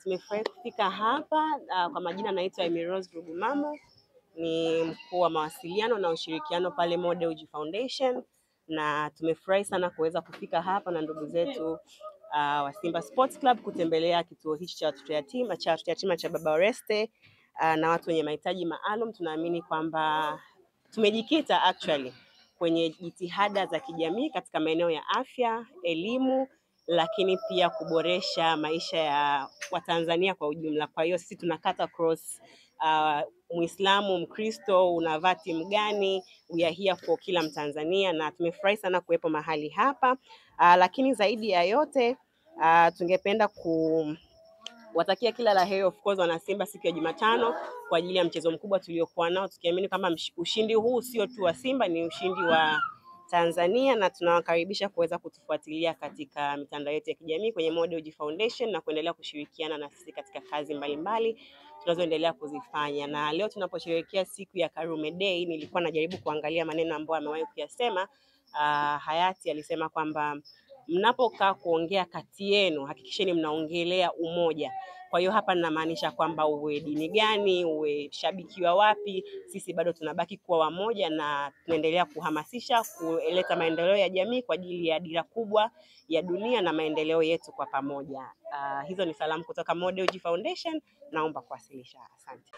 Tumefurahi kufika hapa. Kwa majina naitwa Emirose Rugumamo, ni mkuu wa mawasiliano na ushirikiano pale Mo Dewji Foundation, na tumefurahi sana kuweza kufika hapa na ndugu zetu wa Simba Sports Club kutembelea kituo hichi cha watoto yatima cha Baba Oreste na watu wenye mahitaji maalum. Tunaamini kwamba tumejikita actually kwenye jitihada za kijamii katika maeneo ya afya, elimu, lakini pia kuboresha maisha ya Watanzania kwa ujumla. Kwa hiyo sisi tunakata cross Muislamu, Mkristo, unavaa timu gani, we are here for kila Mtanzania, na tumefurahi sana kuwepo mahali hapa. Lakini zaidi ya yote tungependa kuwatakia kila la heri of course wana Simba siku ya Jumatano kwa ajili ya mchezo mkubwa tuliokuwa nao, tukiamini kama ushindi huu sio tu wa Simba, ni ushindi wa Tanzania, na tunawakaribisha kuweza kutufuatilia katika mitandao yetu ya kijamii kwenye Mo Dewji Foundation na kuendelea kushirikiana na sisi katika kazi mbalimbali tunazoendelea kuzifanya. Na leo tunaposherehekea siku ya Karume Day, nilikuwa najaribu kuangalia maneno ambayo amewahi kuyasema. Hayati alisema kwamba mnapokaa kuongea kati yenu hakikisheni mnaongelea umoja. Kwa hiyo hapa ninamaanisha kwamba uwe dini gani, uwe shabiki wa wapi, sisi bado tunabaki kuwa wamoja na tunaendelea kuhamasisha kuleta maendeleo ya jamii kwa ajili ya dira kubwa ya dunia na maendeleo yetu kwa pamoja. Hizo ni salamu kutoka Mo Dewji Foundation, naomba kuwasilisha. Asante.